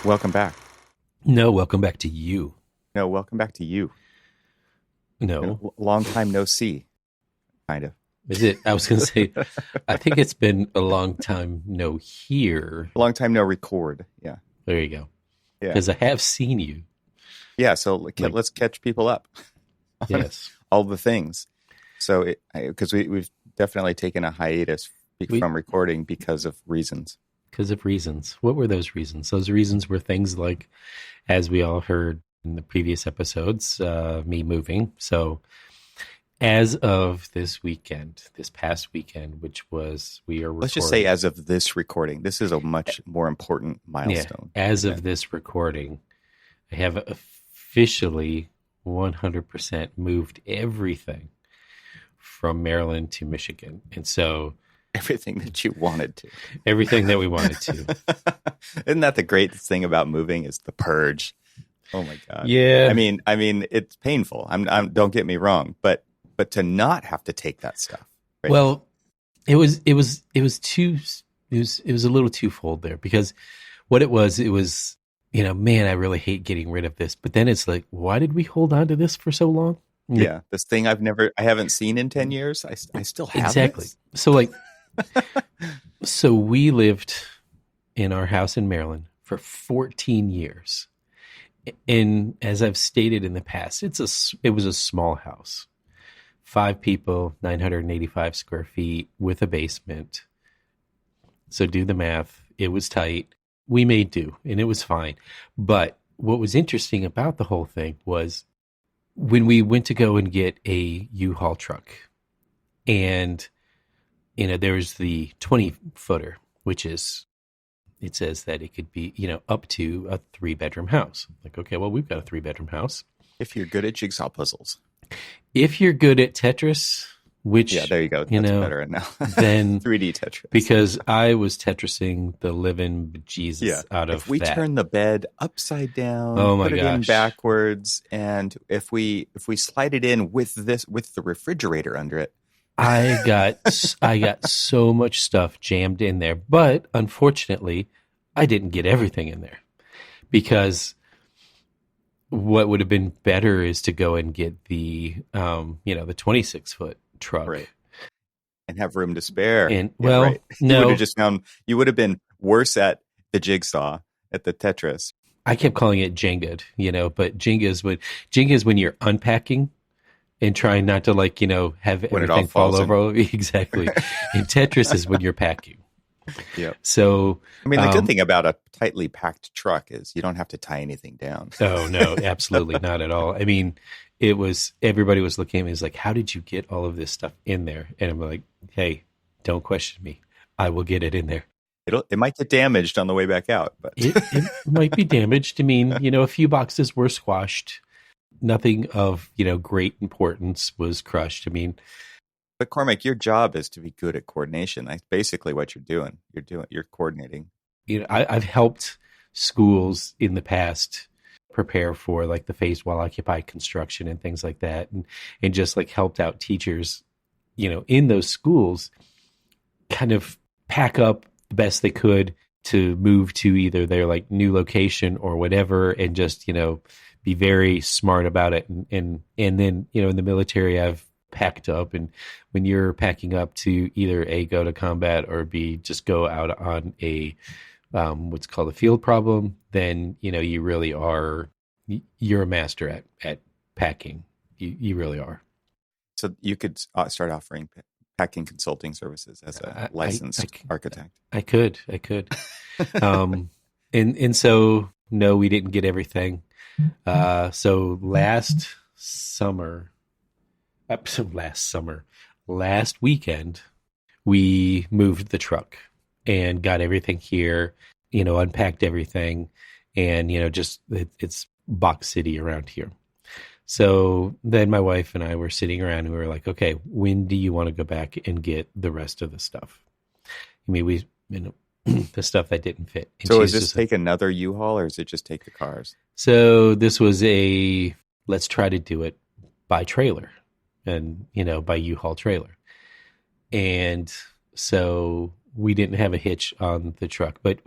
Welcome back. No, welcome back to you. No, welcome back to you. No, Long time no see, kind of. is it? I was going to say, I think it's been a long time no here. Long time no record. Yeah. There you go. Yeah. Because I have seen you. Yeah. So let's catch people up on Yes. all the things. So, because we've definitely taken a hiatus from recording because of reasons. Because of reasons. What were those reasons? Those reasons were things like, as we all heard in the previous episodes, me moving. So as of this past weekend, which was, we are recording. Let's just say as of this recording, this is a much more important milestone. Yeah, as of this recording, I have officially 100% moved everything from Maryland to Michigan. And so everything that you wanted to. Everything that we wanted to. Isn't that the great thing about moving is the purge? Oh my God. Yeah. I mean, it's painful. Don't get me wrong, but to not have to take that stuff. Right? Well, it was a little twofold there, because what it was, man, I really hate getting rid of this. But then it's like, why did we hold on to this for so long? Yeah. This thing I haven't seen in 10 years. I still have exactly. This. So we lived in our house in Maryland for 14 years. And as I've stated in the past, it was a small house. 5 people, 985 square feet with a basement. So do the math. It was tight. We made do, and it was fine. But what was interesting about the whole thing was when we went to go and get a U-Haul truck, and there was the 20-footer, which is, it says that it could be, up to a 3-bedroom house. Like, okay, well, we've got a 3-bedroom house. If you're good at jigsaw puzzles. If you're good at Tetris, which... Yeah, there you go. That's better now. Then 3D Tetris. Because I was Tetrising the living bejesus out of that. If we turn the bed upside down, put it in backwards, and if we slide it in with the refrigerator under it, I got so much stuff jammed in there, but unfortunately, I didn't get everything in there, because what would have been better is to go and get the 26-foot truck, right, and have room to spare. And right. No, you would have been worse at the jigsaw, at the Tetris. I kept calling it Jenga, but Jenga is when you're unpacking and trying not to have everything fall over. Exactly. And Tetris is when you're packing. Yeah. So the good thing about a tightly packed truck is you don't have to tie anything down. Oh no, absolutely not at all. Everybody was looking at me, like, how did you get all of this stuff in there? And I'm like, hey, don't question me. I will get it in there. It might get damaged on the way back out, but it might be damaged. A few boxes were squashed. Nothing of, great importance was crushed. But Cormac, your job is to be good at coordination. That's basically what you're doing. You're coordinating. I've helped schools in the past prepare for the phased while occupied construction and things like that. And just helped out teachers, in those schools kind of pack up the best they could to move to either their new location or whatever, and just, be very smart about it. And then, in the military, I've packed up, and when you're packing up to either A, go to combat, or B, just go out on a what's called a field problem, then you really are, you're a master at packing. You really are. So you could start offering packing consulting services as a licensed architect. I could. And so no, we didn't get everything. So last weekend, we moved the truck and got everything here, unpacked everything, and, it's Box City around here. So then my wife and I were sitting around and we were like, okay, when do you want to go back and get the rest of the stuff? The stuff that didn't fit. And so is this take another U-Haul, or is it just take the cars? So this was let's try to do it by trailer and, by U-Haul trailer. And so we didn't have a hitch on the truck, but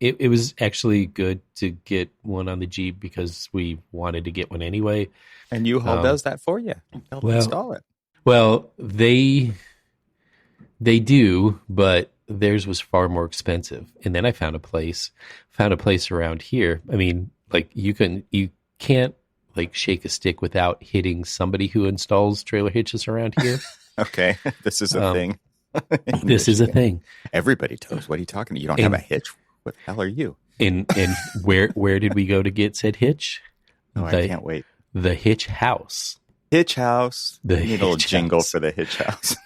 it was actually good to get one on the Jeep because we wanted to get one anyway. And U-Haul does that for you. They'll install it. Well, they do, but theirs was far more expensive. And then I found a place around here. I mean, like you can't like shake a stick without hitting somebody who installs trailer hitches around here. Okay, this is a thing. This is a thing. Everybody tows. What are you talking about? You don't have a hitch? What the hell are you? And where did we go to get said hitch? Oh, I can't wait. The Hitch House. Hitch House. You need a little jingle for the Hitch House.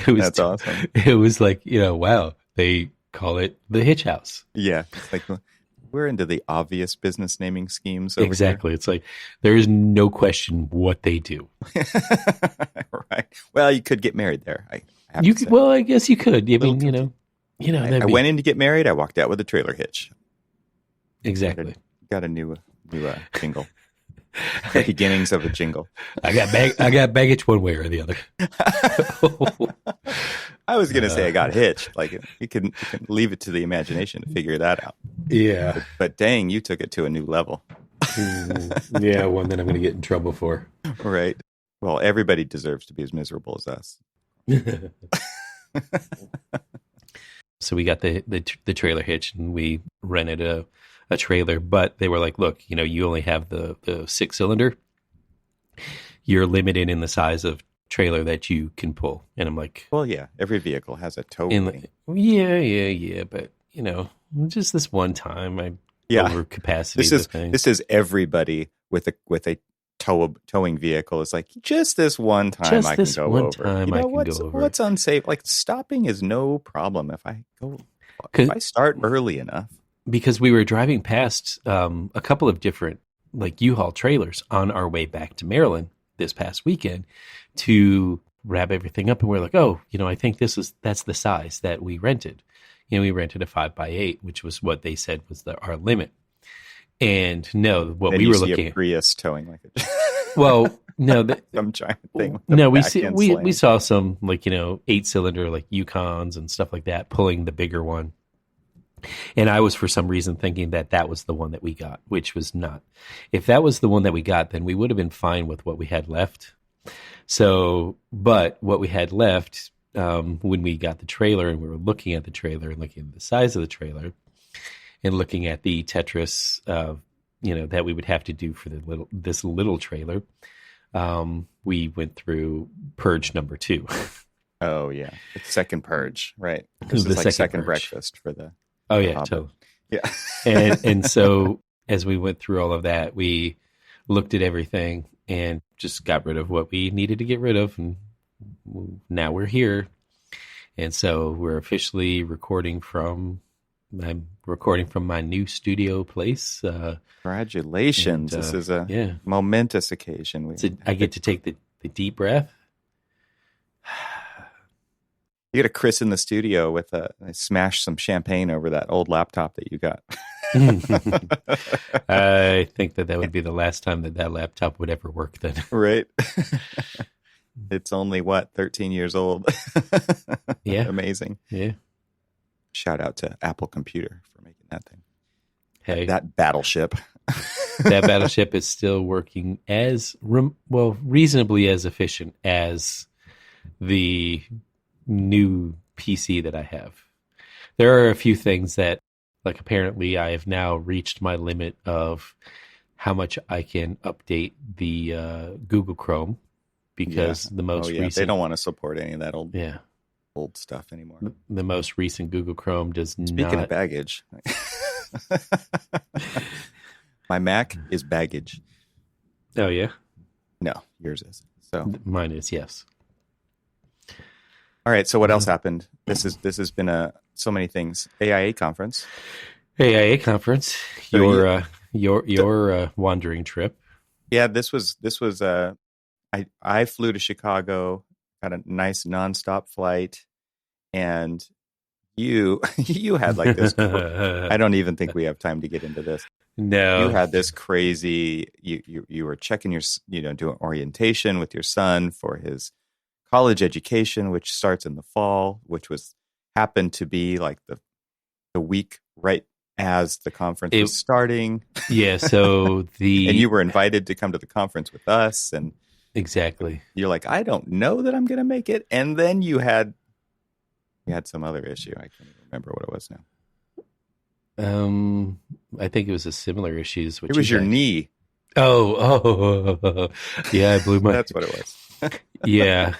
That's awesome. It was like, wow, they call it the Hitch House. Yeah. It's like, we're into the obvious business naming schemes over exactly. Here. It's like, there is no question what they do. Right. Well, you could get married there. I guess you could. I mean, I went in to get married. I walked out with a trailer hitch. Exactly. Got a new jingle. The beginnings of a jingle. I got baggage one way or the other. I was going to say I got hitched. Like you can leave it to the imagination to figure that out. Yeah. But dang, you took it to a new level. Yeah, one that I'm going to get in trouble for. Right. Well, everybody deserves to be as miserable as us. So we got the trailer hitch and we rented a trailer, but they were like, look, you only have the 6-cylinder. You're limited in the size of trailer that you can pull. And I'm like, well, yeah, every vehicle has a tow. Yeah. But, just this one time, over capacity. This is everybody with a towing vehicle. It's like, just this one time I can go over. What's unsafe? Like stopping is no problem if I start early enough. Because we were driving past a couple of different like U-Haul trailers on our way back to Maryland this past weekend to wrap everything up, and we're like, oh, I think that's the size that we rented. We rented a 5x8, which was what they said was our limit. And no, what then we were see looking a Prius towing like it. Well, no, some giant thing. No, we saw some like 8-cylinder like Yukons and stuff like that pulling the bigger one. And I was for some reason thinking that was the one that we got, which was not. If that was the one that we got, then we would have been fine with what we had left. So, but what we had left when we got the trailer and we were looking at the trailer and looking at the size of the trailer and looking at the Tetris, that we would have to do for this little trailer, we went through purge number 2. Oh yeah, it's second purge, right? This is like second breakfast for the. Oh yeah, totally. Yeah, and so as we went through all of that, we looked at everything and just got rid of what we needed to get rid of, and now we're here. And so we're officially recording from. I'm recording from my new studio place. Congratulations! This is a momentous occasion. I get to take the deep breath. You got to christen the studio with smash some champagne over that old laptop that you got. I think that would be the last time that laptop would ever work then. Right. It's only 13 years old. Yeah. Amazing. Yeah. Shout out to Apple Computer for making that thing. Hey, that battleship. That battleship is still working reasonably as efficient as the new PC that I have. There are a few things that, like, apparently I have now reached my limit of how much I can update the Google Chrome because the most recent... They don't want to support any of that old stuff anymore. The most recent Google Chrome does not... Speaking of baggage, my Mac is baggage. Oh, yeah? No, yours is. So mine is, yes. All right. So what else happened? This has been so many things. AIA conference. AIA conference. So your wandering trip. Yeah, this was. I flew to Chicago, got a nice nonstop flight, and you had like this. I don't even think we have time to get into this. No, you had this crazy. You were checking your doing orientation with your son for his college education, which starts in the fall, which happened to be like the the week right as the conference was starting. Yeah, so and you were invited to come to the conference with us, and exactly. You're like, I don't know that I'm going to make it, and then you had some other issue. I can't even remember what it was now. I think it was a similar issue. It was your knee. Oh, yeah, I blew my. That's what it was. Yeah,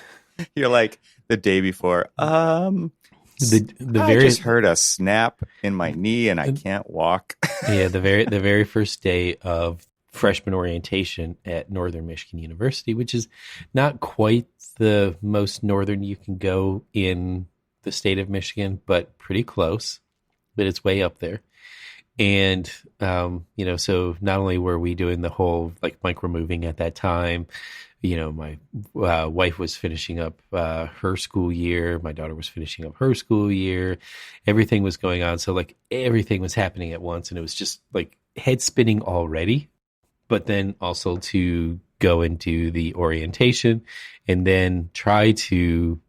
you're like the day before. I just heard a snap in my knee and I can't walk. Yeah, the very first day of freshman orientation at Northern Michigan University, which is not quite the most northern you can go in the state of Michigan, but pretty close. But it's way up there. And so not only were we doing the whole like micro moving at that time, my wife was finishing up her school year. My daughter was finishing up her school year. Everything was going on. So like everything was happening at once. And it was just like head spinning already, but then also to go into the orientation and then try to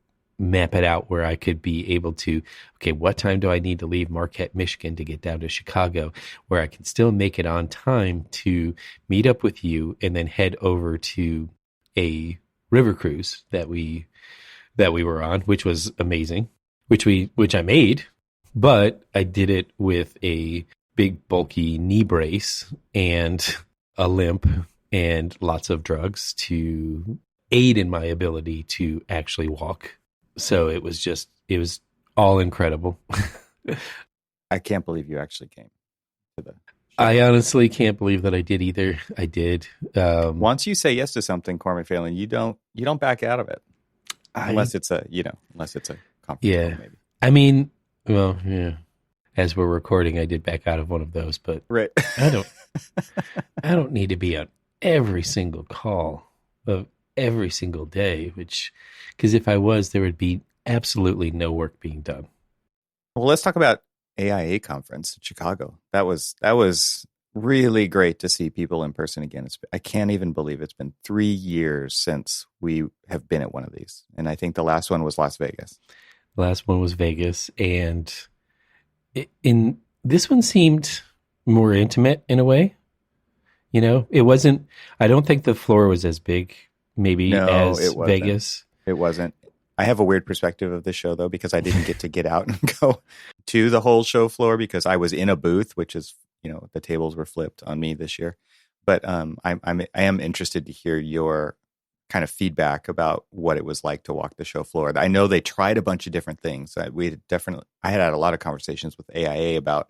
map it out where I could be able to, okay, what time do I need to leave Marquette, Michigan to get down to Chicago where I can still make it on time to meet up with you and then head over to a river cruise that we were on, which was amazing, which I made, but I did it with a big bulky knee brace and a limp and lots of drugs to aid in my ability to actually walk. So it was all incredible. I can't believe you actually came to the show. I honestly can't believe that I did either. I did. Once you say yes to something, Cormac Phelan, you don't back out of it. Unless it's a conference. Yeah. Maybe. I mean, well, yeah. As we're recording, I did back out of one of those, but right. I don't need to be on every single call of every single day, because if I was, there would be absolutely no work being done. Well, let's talk about AIA conference in Chicago. That was really great to see people in person again. I can't even believe it's been 3 years since we have been at one of these. And I think the last one was Las Vegas. The last one was Vegas. And this one seemed more intimate in a way. It wasn't, I don't think the floor was as big as it wasn't. Vegas. It wasn't. I have a weird perspective of the show though, because I didn't get out and go to the whole show floor because I was in a booth, which is, the tables were flipped on me this year. But I am interested to hear your kind of feedback about what it was like to walk the show floor. I know they tried a bunch of different things. I had a lot of conversations with AIA about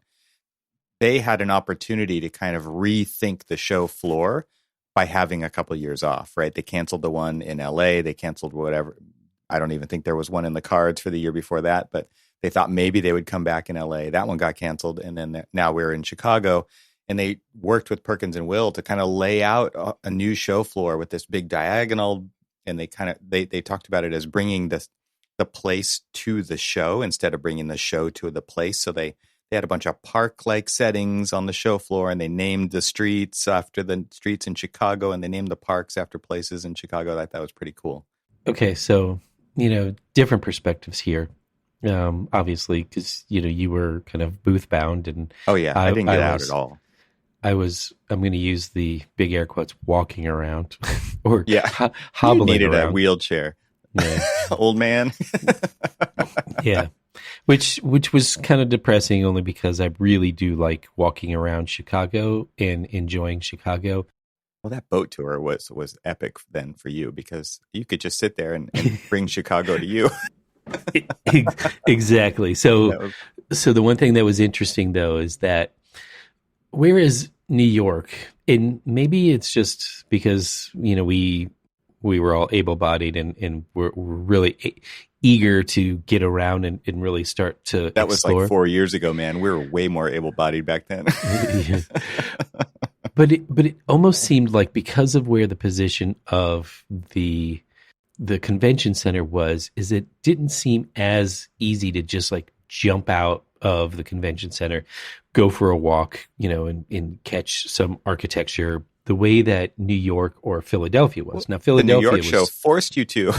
they had an opportunity to kind of rethink the show floor by having a couple of years off, right? They canceled the one in LA. They canceled whatever. I don't even think there was one in the cards for the year before that, but they thought maybe they would come back in LA. That one got canceled. And then now we're in Chicago, and they worked with Perkins and Will to kind of lay out a new show floor with this big diagonal. And they talked about it as bringing the place to the show instead of bringing the show to the place. So they had a bunch of park-like settings on the show floor, and they named the streets after the streets in Chicago, and they named the parks after places in Chicago. I thought that was pretty cool. Okay, so, different perspectives here, obviously, because, you were kind of booth-bound. And oh, yeah, I didn't get out at all. I'm going to use the big air quotes, walking around or You hobbling needed around. A wheelchair. Yeah. Old man. Yeah. Which was kind of depressing only because I really do like walking around Chicago and enjoying Chicago. Well, that boat tour was epic then for you because you could just sit there and bring Chicago to you. Exactly. So the one thing that was interesting though is that whereas New York, and maybe it's just because, we were all able-bodied and we're really eager to get around and really start to That explore. was like 4 years ago, man. We were way more able-bodied back then. Yeah. But it almost seemed like because of where the position of the convention center is it didn't seem as easy to just like jump out of the convention center, go for a walk, and catch some architecture the way that New York or Philadelphia was. Now, Philadelphia the New York show forced you to.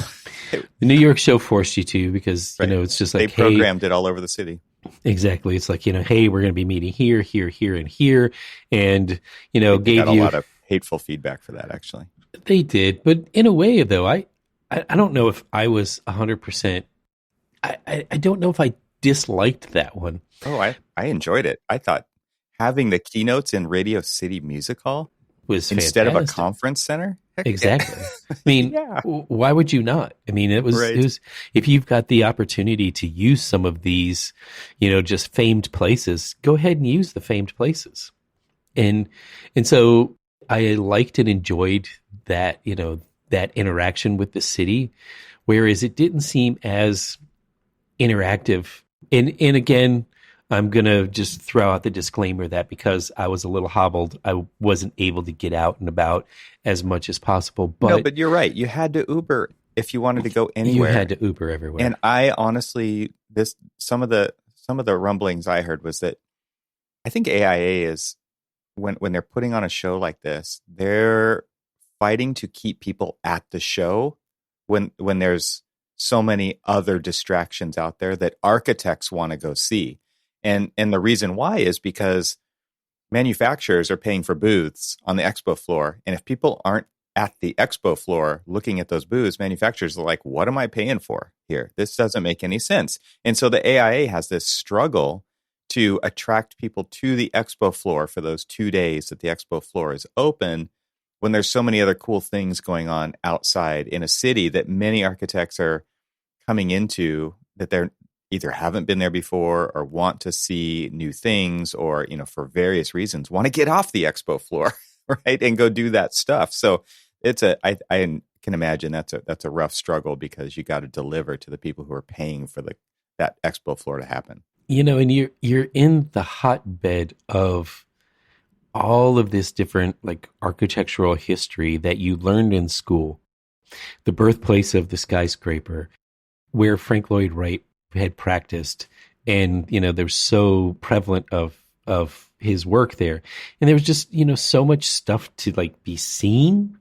The New York show forced you to because, right. It's just like, they programmed it all over the city. Exactly. It's like, hey, we're going to be meeting here, here, here, and here. And, they got a lot of hateful feedback for that, actually. They did. But in a way, though, I don't know if I was 100%. I don't know if I disliked that one. Oh, I enjoyed it. I thought having the keynotes in Radio City Music Hall was instead fantastic. of a conference center. Exactly. I mean, why would you not? I mean, it was if you've got the opportunity to use some of these, just famed places, go ahead and use the famed places. And so I liked and enjoyed that, that interaction with the city, whereas it didn't seem as interactive. And again, I'm going to just throw out the disclaimer that because I was a little hobbled, I wasn't able to get out and about as much as possible. But no, but you're right. You had to Uber if you wanted to go anywhere. You had to Uber everywhere. And I honestly, some of the rumblings I heard was that I think AIA is, when they're putting on a show like this, they're fighting to keep people at the show when there's so many other distractions out there that architects want to go see. And the reason why is because manufacturers are paying for booths on the expo floor. And if people aren't at the expo floor looking at those booths, manufacturers are like, what am I paying for here? This doesn't make any sense. And so the AIA has this struggle to attract people to the expo floor for those 2 days that the expo floor is open, when there's so many other cool things going on outside in a city that many architects are coming into, that they're either haven't been there before or want to see new things, or, for various reasons want to get off the expo floor, right, and go do that stuff. So I can imagine that's a rough struggle, because you got to deliver to the people who are paying for that expo floor to happen. And you're in the hotbed of all of this different like architectural history that you learned in school, the birthplace of the skyscraper, where Frank Lloyd Wright had practiced, and they're so prevalent of his work there, and there was just so much stuff to like be seen.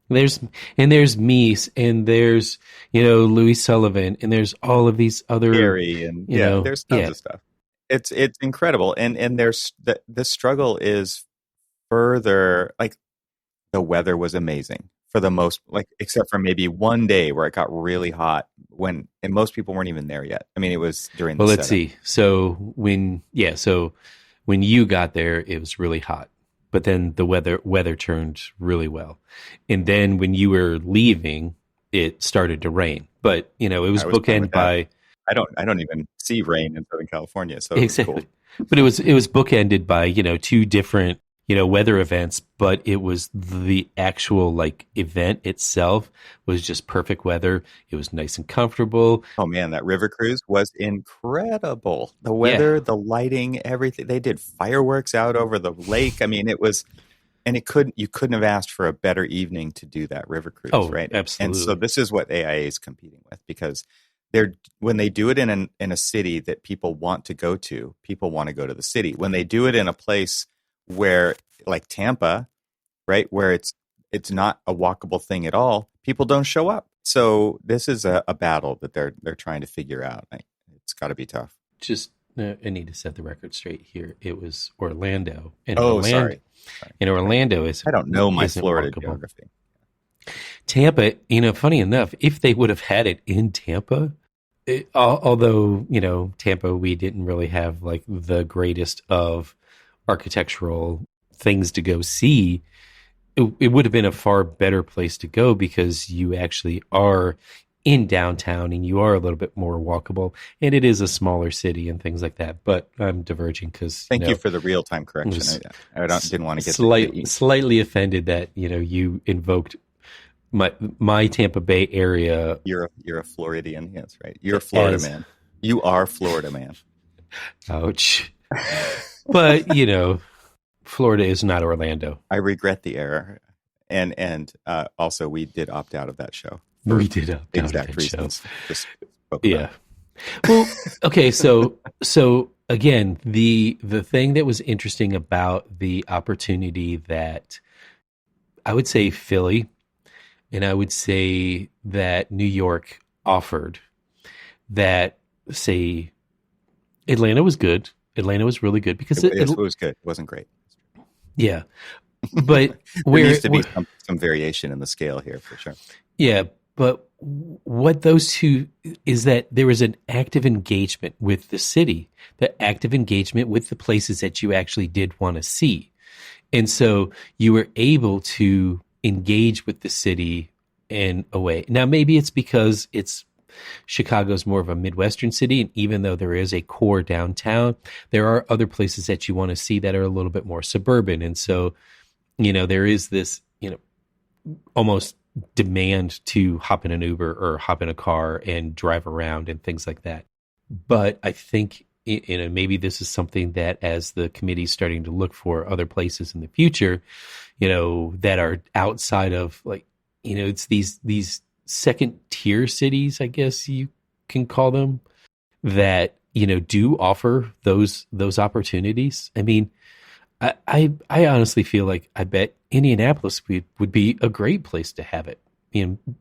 There's Mies, and there's Louis Sullivan, and there's all of these other Gary, and there's tons of stuff. It's incredible, and there's the struggle is further, like the weather was amazing for the most, like, except for maybe one day where it got really hot and most people weren't even there yet. I mean, it was during the let's see. So when you got there, it was really hot, but then the weather turned really well. And then when you were leaving, it started to rain, but it was bookended by, I don't even see rain in Southern California. So exactly. It was cool. But it was bookended by, two different, weather events, but it was the actual like event itself was just perfect weather. It was nice and comfortable. Oh man, that river cruise was incredible. The weather, the lighting, everything. They did fireworks out over the lake. I mean, it was, and you couldn't have asked for a better evening to do that river cruise, right? Absolutely. And so this is what AIA is competing with, because when they do it in a city that people want to go to, people want to go to the city. When they do it in a place where, like Tampa, right, where it's not a walkable thing at all, people don't show up. So this is a battle that they're trying to figure out. It's got to be tough. Just I need to set the record straight here. It was Orlando. And sorry. And Orlando is, I don't know my Florida geography. Tampa, funny enough, if they would have had it in Tampa, although Tampa, we didn't really have like the greatest of architectural things to go see, it would have been a far better place to go, because you actually are in downtown and you are a little bit more walkable, and it is a smaller city and things like that. But I'm diverging because thank you for the real-time correction. I didn't want to get slightly offended that you invoked my Tampa Bay area. You're a Floridian, yes, right? You're a Florida man. You are Florida man. Ouch. But Florida is not Orlando. I regret the error, and also we did opt out of that show. We did opt out of that reasons. Show. Yeah. Well, okay. So again, the thing that was interesting about the opportunity that I would say Philly, and I would say that New York offered, that say Atlanta was good. Atlanta was really good because it was good. It wasn't great. Yeah. But there needs to be some variation in the scale here for sure. Yeah, but what those two is that there was an active engagement with the city, the active engagement with the places that you actually did want to see. And so you were able to engage with the city in a way. Now, maybe it's because Chicago's more of a Midwestern city, and even though there is a core downtown, there are other places that you want to see that are a little bit more suburban. And so, there is this, almost demand to hop in an Uber or hop in a car and drive around and things like that. But I think, maybe this is something that as the committee's starting to look for other places in the future, that are outside of it's these second tier cities, I guess you can call them, that, do offer those opportunities. I mean, I honestly feel like I bet Indianapolis would be a great place to have it.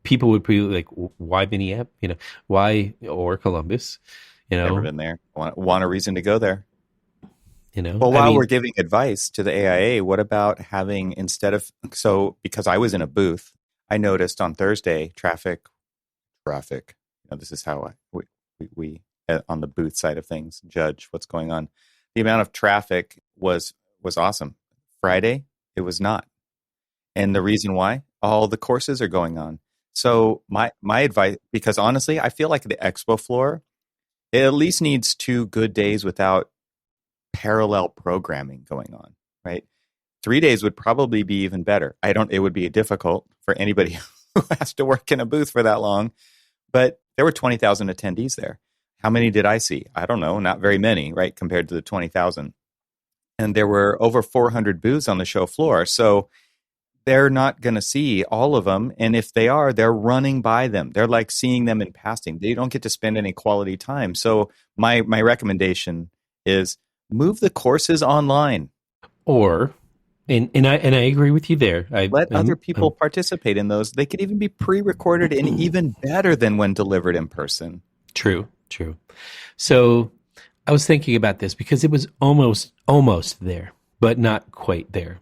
People would be like, why Minneapolis? Why, or Columbus? Never been there. Want a reason to go there? Well, while we're giving advice to the AIA, what about having because I was in a booth, I noticed on Thursday traffic. This is how we on the booth side of things judge what's going on. The amount of traffic was awesome. Friday, it was not. And the reason why, all the courses are going on. So my advice, because honestly, I feel like the expo floor, it at least needs 2 good days without parallel programming going on, right? 3 days would probably be even better. It would be difficult for anybody who has to work in a booth for that long, but there were 20,000 attendees there. How many did I see? I don't know, not very many, right? Compared to the 20,000. And there were over 400 booths on the show floor. So they're not going to see all of them. And if they are, they're running by them. They're like seeing them in passing. They don't get to spend any quality time. So my recommendation is move the courses online. And I agree with you there. Let other people participate in those. They could even be pre-recorded and even better than when delivered in person. True. So I was thinking about this because it was almost there, but not quite there.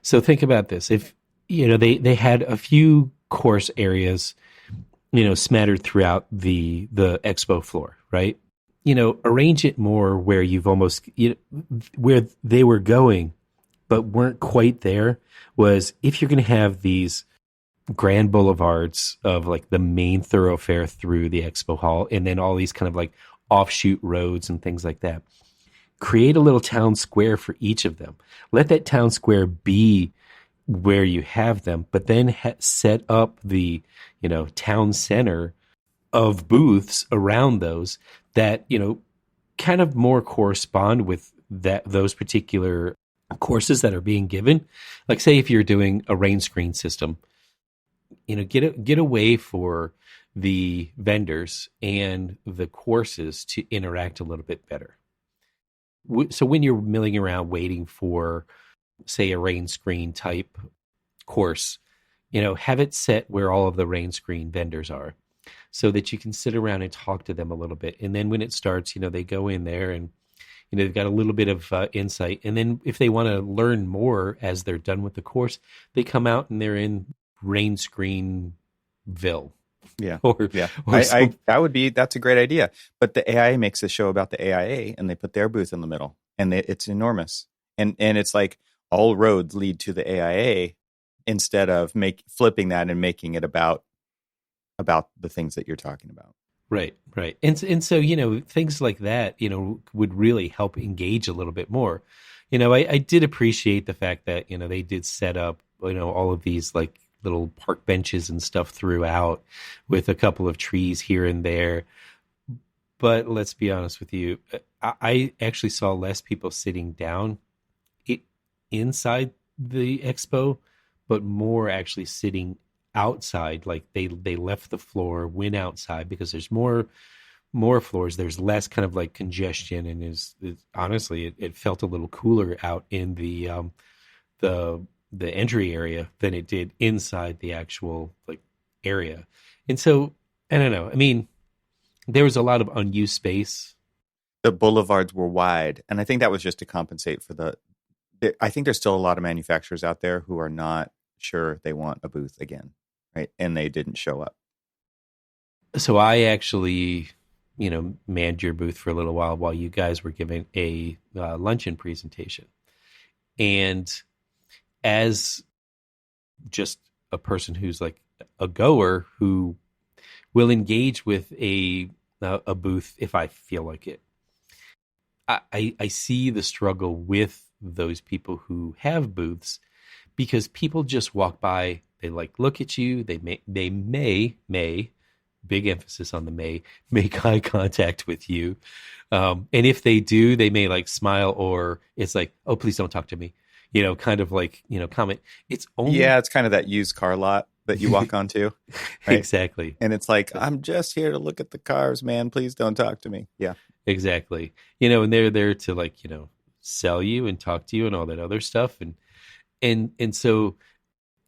So think about this. If, they had a few course areas, smattered throughout the expo floor, right? Arrange it more where you've almost, where they were going, but weren't quite there, was if you're going to have these grand boulevards of like the main thoroughfare through the expo hall, and then all these kind of like offshoot roads and things like that. Create a little town square for each of them. Let that town square be where you have them, but then set up the, town center of booths around those that, kind of more correspond with those particular courses that are being given. Like say if you're doing a rain screen system, get a way for the vendors and the courses to interact a little bit better. So when you're milling around waiting for, say, a rain screen type course, have it set where all of the rain screen vendors are so that you can sit around and talk to them a little bit. And then when it starts, they go in there and, they've got a little bit of insight. And then if they want to learn more as they're done with the course, they come out and they're in rain screenville. Yeah. That's a great idea. But the AIA makes a show about the AIA and they put their booth in the middle and it's enormous. And it's like all roads lead to the AIA instead of flipping that and making it about the things that you're talking about. Right. And so, things like that, would really help engage a little bit more. I did appreciate the fact that, they did set up, all of these like little park benches and stuff throughout with a couple of trees here and there. But let's be honest with you, I actually saw less people sitting down inside the expo, but more actually sitting outside. Like they left the floor, went outside because there's more floors. There's less kind of like congestion, and honestly, it felt a little cooler out in the entry area than it did inside the actual like area. And so I don't know. I mean, there was a lot of unused space. the boulevards were wide. And I think that was just to compensate for I think there's still a lot of manufacturers out there who are not sure they want a booth again, right? And they didn't show up. So I actually, manned your booth for a little while you guys were giving a luncheon presentation. And as just a person who's like a goer who will engage with a booth if I feel like it, I see the struggle with those people who have booths, because people just walk by, they like look at you, they may big emphasis on the may, make eye contact with you. And if they do, they may like smile, or it's like, oh, please don't talk to me. Kind of like, comment. It's only... Yeah, it's kind of that used car lot that you walk onto. Right? Exactly. And it's like, I'm just here to look at the cars, man. Please don't talk to me. Yeah. Exactly. And they're there to like, sell you and talk to you and all that other stuff. And so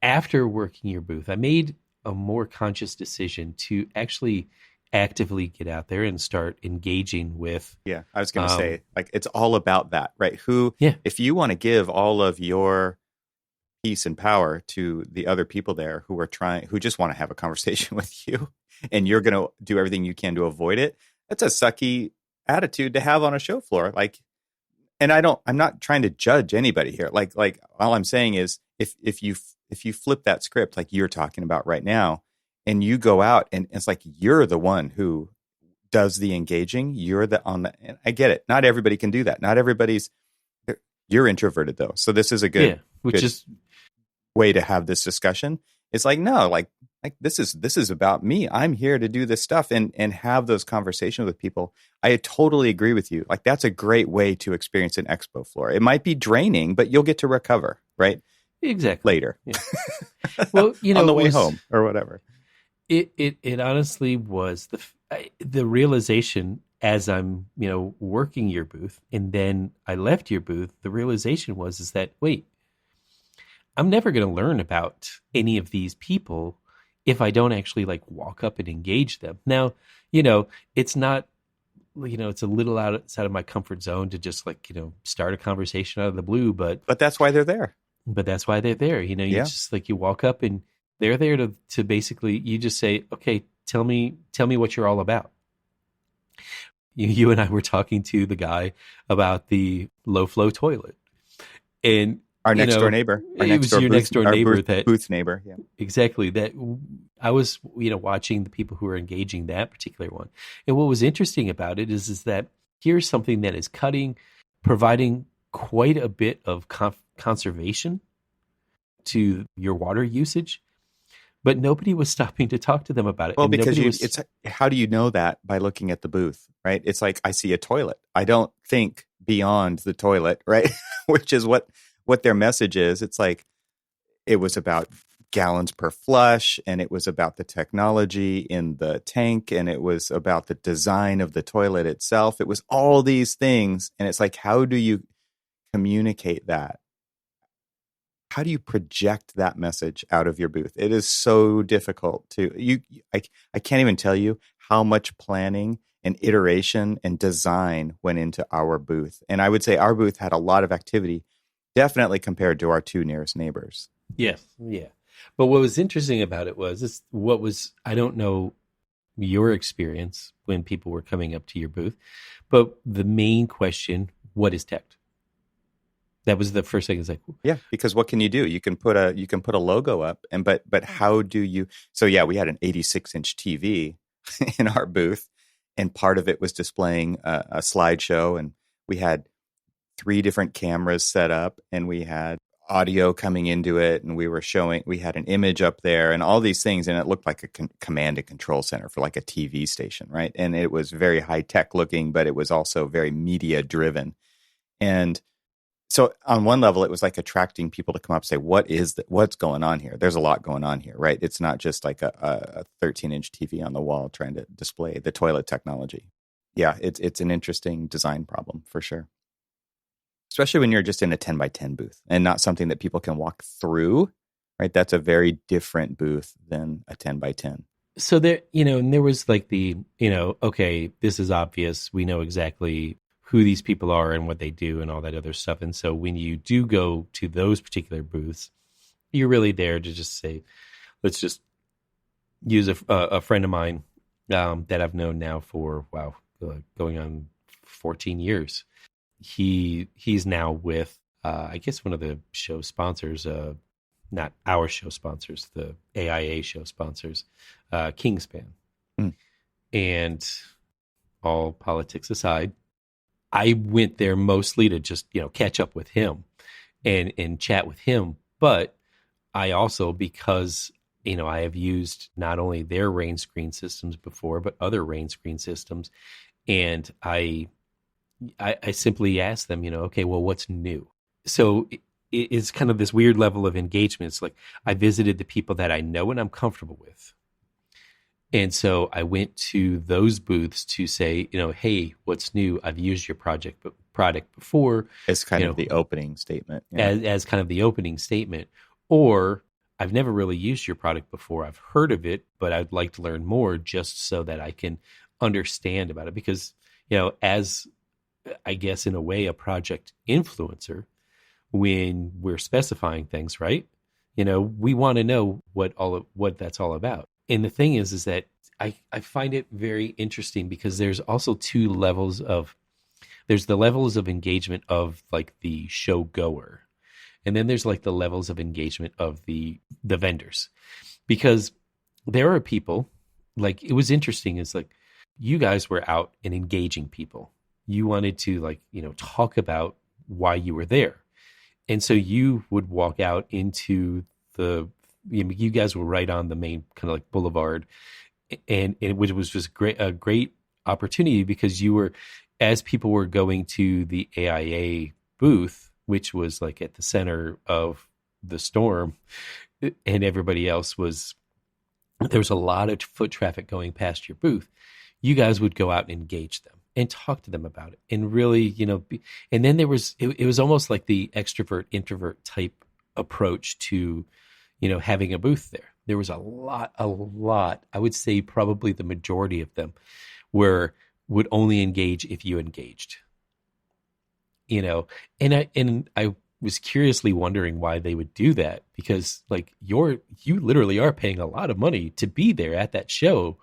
after working your booth, I made a more conscious decision to actually actively get out there and start engaging with. Yeah, I was going to say, like, it's all about that, right? If you want to give all of your peace and power to the other people there who just want to have a conversation with you, and you're going to do everything you can to avoid it, that's a sucky attitude to have on a show floor. Like, and I'm not trying to judge anybody here. Like all I'm saying is if you flip that script like you're talking about right now, and you go out and it's like you're the one who does the engaging, and I get it. Not everybody can do that. Not everybody's. You're introverted though, so this is a good, way to have this discussion. It's like, no, like this is about me. I'm here to do this stuff and have those conversations with people. I totally agree with you. Like, that's a great way to experience an expo floor. It might be draining, but you'll get to recover, right? Exactly. Later. Yeah. Well, on the way home or whatever. It honestly was the realization as I'm, working your booth, and then I left your booth. The realization is that, wait, I'm never going to learn about any of these people if I don't actually like walk up and engage them. Now, it's not, it's a little outside of my comfort zone to just like, start a conversation out of the blue, but that's why they're there. But that's why they're there. Just like you walk up and they're there to basically, you just say, okay, tell me what you're all about. You and I were talking to the guy about the low flow toilet, and our next door neighbor. Next door neighbor, that booth neighbor. Yeah, exactly. That I was, watching the people who were engaging that particular one. And what was interesting about it is that here's something that is providing quite a bit of conservation to your water usage, but nobody was stopping to talk to them about it. Well, because how do you know that? By looking at the booth, right? It's like, I see a toilet. I don't think beyond the toilet, right? Which is what their message is. It's like, it was about gallons per flush, and it was about the technology in the tank, and it was about the design of the toilet itself. It was all these things. And it's like, how do you communicate that? How do you project that message out of your booth? It is so difficult I can't even tell you how much planning and iteration and design went into our booth. And I would say our booth had a lot of activity, definitely compared to our two nearest neighbors. Yes. Yeah. But what was interesting about it I don't know your experience when people were coming up to your booth, but the main question, what is tech? That was the first thing. It's like, yeah, because what can you do? You can put a logo up, but how do you? So yeah, we had an 86-inch TV in our booth, and part of it was displaying a slideshow, and we had 3 different cameras set up, and we had audio coming into it, and we had an image up there and all these things, and it looked like a command and control center for like a TV station, right? And it was very high tech looking, but it was also very media driven. And so on one level, it was like attracting people to come up and say, what's going on here? There's a lot going on here, right? It's not just like a 13-inch TV on the wall trying to display the toilet technology. Yeah, it's an interesting design problem for sure. Especially when you're just in a 10 by 10 booth and not something that people can walk through, right? That's a very different booth than a 10 by 10. So there, and there was like the, okay, this is obvious. We know exactly who these people are and what they do and all that other stuff. And so when you do go to those particular booths, you're really there to just say, let's just use a friend of mine that I've known now for, going on 14 years. He's now with, I guess, one of the show sponsors, not our show sponsors, the AIA show sponsors, Kingspan. Mm. And all politics aside, I went there mostly to just, catch up with him and chat with him. But I also, because, I have used not only their rain screen systems before, but other rain screen systems. And I simply asked them, okay, well, what's new? So it's kind of this weird level of engagement. It's like I visited the people that I know and I'm comfortable with. And so I went to those booths to say, hey, what's new? I've used your product before. As kind of the opening statement. Yeah. As kind of the opening statement. Or I've never really used your product before. I've heard of it, but I'd like to learn more just so that I can understand about it. Because, as I guess in a way a project influencer, when we're specifying things, right? We want to know what that's all about. And the thing is that I find it very interesting because there's also there's the levels of engagement of like the show goer. And then there's like the levels of engagement of the vendors, because there are people, like, it was interesting. It's like you guys were out and engaging people. You wanted to talk about why you were there. And so you would walk out into you guys were right on the main kind of like boulevard, and which was just a great opportunity because you were, as people were going to the AIA booth, which was like at the center of the storm, and everybody else there was a lot of foot traffic going past your booth. You guys would go out and engage them and talk to them about it, and really, and then it was almost like the extrovert introvert type approach to, having a booth there. There was a lot, I would say probably the majority of them would only engage if you engaged, and I was curiously wondering why they would do that, because like you literally are paying a lot of money to be there at that show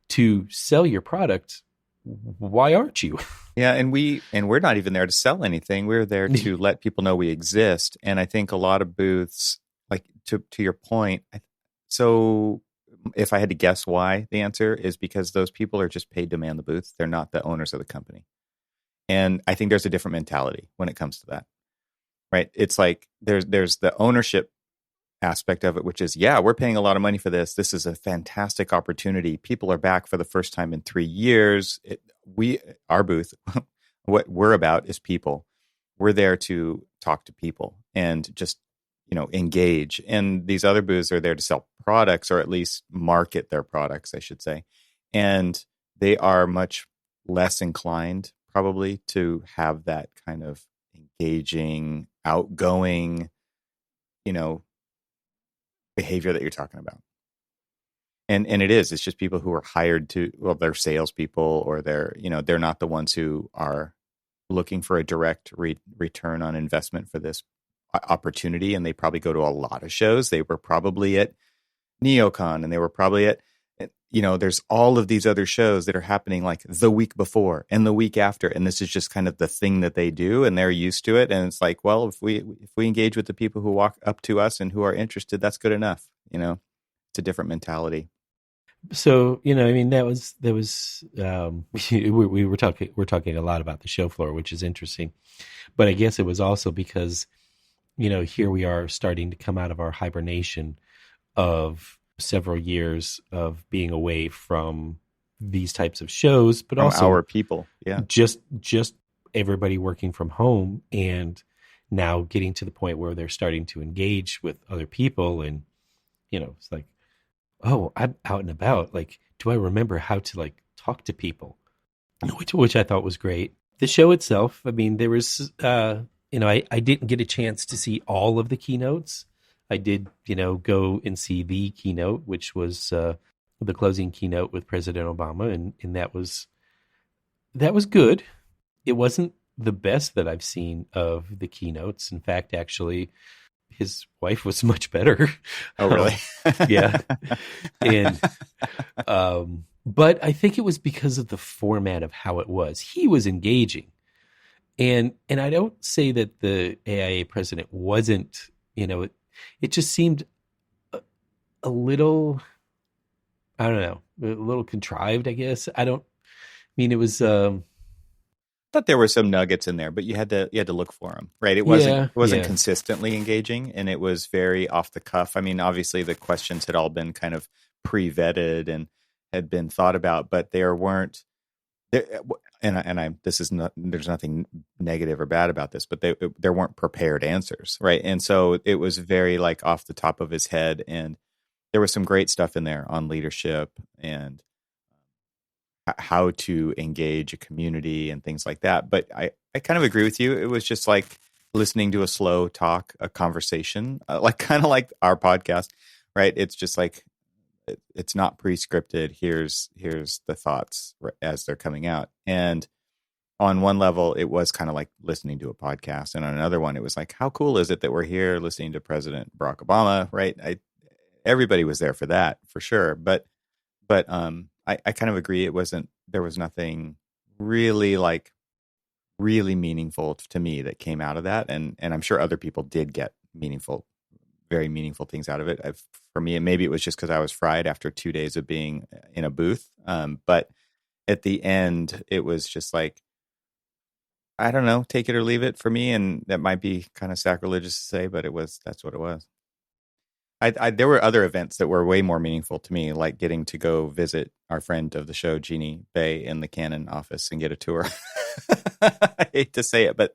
to sell your product. Why aren't you? Yeah, and we're not even there to sell anything. We're there to let people know we exist. And I think a lot of booths, like to your point, so if I had to guess why, the answer is because those people are just paid to man the booth. They're not the owners of the company. And I think there's a different mentality when it comes to that, right? It's like there's the ownership aspect of it, which is, yeah, we're paying a lot of money for this. This is a fantastic opportunity. People are back for the first time in 3 years. Our booth, what we're about is people. We're there to talk to people and just, engage. And these other booths are there to sell products, or at least market their products, I should say. And they are much less inclined probably to have that kind of engaging, outgoing, behavior that you're talking about. And it's just people who are hired they're salespeople, or they're not the ones who are looking for a direct return on investment for this opportunity. And they probably go to a lot of shows. They were probably at NeoCon, and they were probably at, there's all of these other shows that are happening like the week before and the week after. And this is just kind of the thing that they do, and they're used to it. And it's like, well, if we engage with the people who walk up to us and who are interested, that's good enough. It's a different mentality. So, there was we're talking a lot about the show floor, which is interesting, but I guess it was also because, here we are starting to come out of our hibernation of several years of being away from these types of shows, but also our people. Yeah. Just everybody working from home, and now getting to the point where they're starting to engage with other people. And, it's like, oh, I'm out and about. Like, do I remember how to like talk to people? Which I thought was great. The show itself, there was, I didn't get a chance to see all of the keynotes. I did, go and see the keynote, which was the closing keynote with President Obama, and that was good. it wasn't the best that I've seen of the keynotes. In fact, actually, his wife was much better. Oh, really? Yeah. And, but I think it was because of the format of how it was. He was engaging. And I don't say that the AIA president wasn't, it just seemed a little, I don't know, a little contrived, I guess. It was, I thought there were some nuggets in there, but you had to look for them, right? It wasn't consistently engaging, and it was very off the cuff. I mean, obviously the questions had all been kind of pre-vetted and had been thought about, but there weren't. There's nothing negative or bad about this, but there weren't prepared answers, right? And so it was very like off the top of his head, and there was some great stuff in there on leadership and how to engage a community and things like that. But I kind of agree with you. It was just like listening to a slow talk, a conversation, kind of like our podcast, right? It's just like, it's not pre-scripted. Here's the thoughts as they're coming out. And on one level, it was kind of like listening to a podcast. And on another one, it was like, how cool is it that we're here listening to President Barack Obama, right? Everybody was there for that, for sure. But I kind of agree. There was nothing really meaningful to me that came out of that. And I'm sure other people did get very meaningful things out of it. For me, maybe it was just because I was fried after 2 days of being in a booth. But at the end, it was just like, I don't know, take it or leave it for me. And that might be kind of sacrilegious to say, but that's what it was. There were other events that were way more meaningful to me, like getting to go visit our friend of the show, Jeannie Bay, in the Canon office and get a tour. I hate to say it, but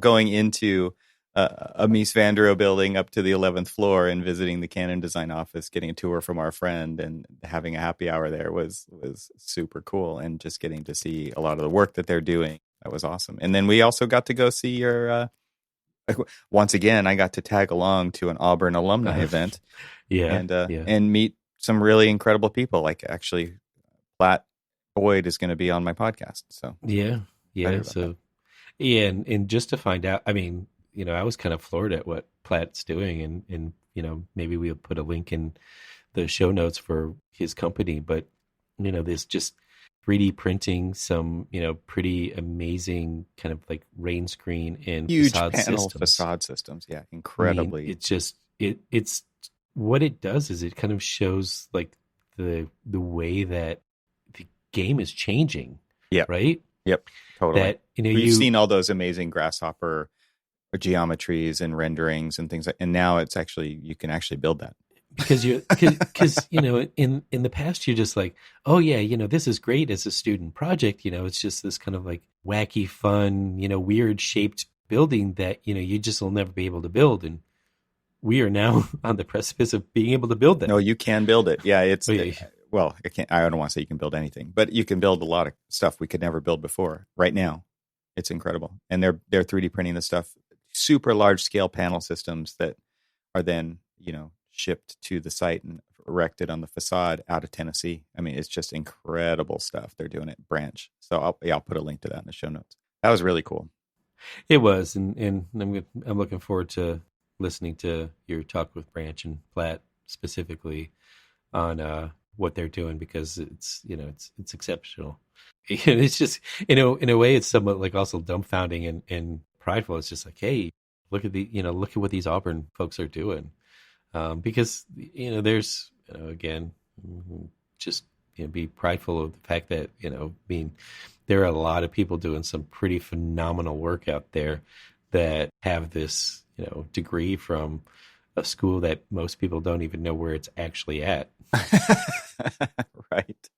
going into a Mies van der Rohe building up to the 11th floor and visiting the Canon design office, getting a tour from our friend and having a happy hour there was super cool. And just getting to see a lot of the work that they're doing. That was awesome. And then we also got to go see your, once again, I got to tag along to an Auburn alumni event and meet some really incredible people. Like actually Platt Boyd is going to be on my podcast. So yeah. So and just to find out, I mean, I was kind of floored at what Platt's doing, and maybe we'll put a link in the show notes for his company. But this just 3D printing some pretty amazing kind of like rain screen and huge facade systems. Yeah, incredibly. I mean, it's just it's what it does is it kind of shows like the way that the game is changing. Yeah. Right. Yep. Totally. That you've seen all those amazing grasshopper geometries and renderings and things like, and now it's actually, you can actually build that because in the past you're just like, oh yeah, this is great as a student project, it's just this kind of like wacky fun, weird shaped building that you just will never be able to build. And we are now on the precipice of being able to build that. No, you can build it. Yeah, I don't want to say you can build anything, but you can build a lot of stuff we could never build before. Right now it's incredible. And they're 3D printing the stuff, super large scale panel systems that are then, shipped to the site and erected on the facade out of Tennessee. I mean, it's just incredible stuff they're doing at Branch. So I'll put a link to that in the show notes. That was really cool. It was, and I'm looking forward to listening to your talk with Branch and Platt specifically on what they're doing, because it's it's exceptional. And it's just in a way it's somewhat like also dumbfounding and prideful. It's just like, hey, look at what these Auburn folks are doing. Because there's again, just be prideful of the fact that there are a lot of people doing some pretty phenomenal work out there that have this degree from a school that most people don't even know where it's actually at. Right.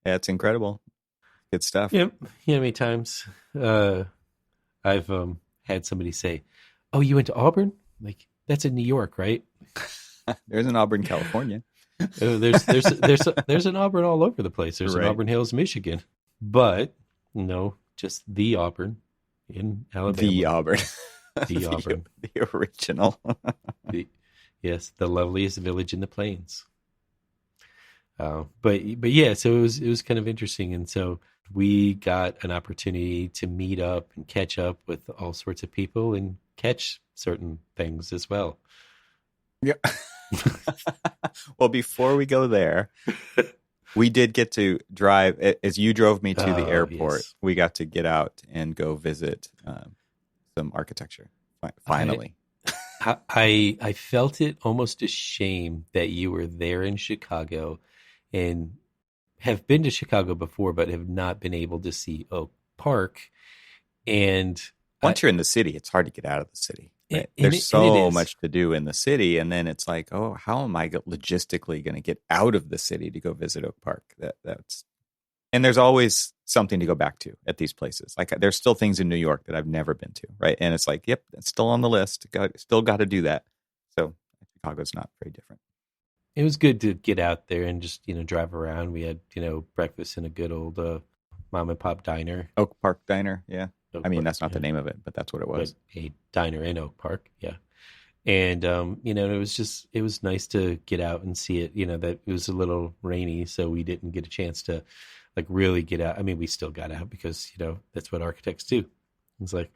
Yeah, it's incredible. Good stuff. Yep. How many times I've had somebody say, "Oh, you went to Auburn? Like, that's in New York, right?" There's an Auburn, California. There's an Auburn all over the place. There's an Auburn Hills, Michigan, but just the Auburn in Alabama. The Auburn. The Auburn. The original. Yes, the loveliest village in the plains. But yeah, so it was kind of interesting, and so we got an opportunity to meet up and catch up with all sorts of people and catch certain things as well. Yeah. Well, before we go there, we did get to drive, as you drove me to the airport. Yes. We got to get out and go visit some architecture. Finally. I felt it almost a shame that you were there in Chicago and have been to Chicago before, but have not been able to see Oak Park. And once you're in the city, it's hard to get out of the city. Right? There's so much to do in the city, and then it's like, oh, how am I logistically going to get out of the city to go visit Oak Park? And there's always something to go back to at these places. Like there's still things in New York that I've never been to, right? And it's like, yep, it's still on the list. Still got to do that. So Chicago's not very different. It was good to get out there and just, drive around. We had, breakfast in a good old mom and pop diner. Oak Park Diner, yeah. That's not the name of it, but that's what it was. But a diner in Oak Park, yeah. And, it was nice to get out and see it, that it was a little rainy, so we didn't get a chance to, really get out. We still got out because, that's what architects do. It's like,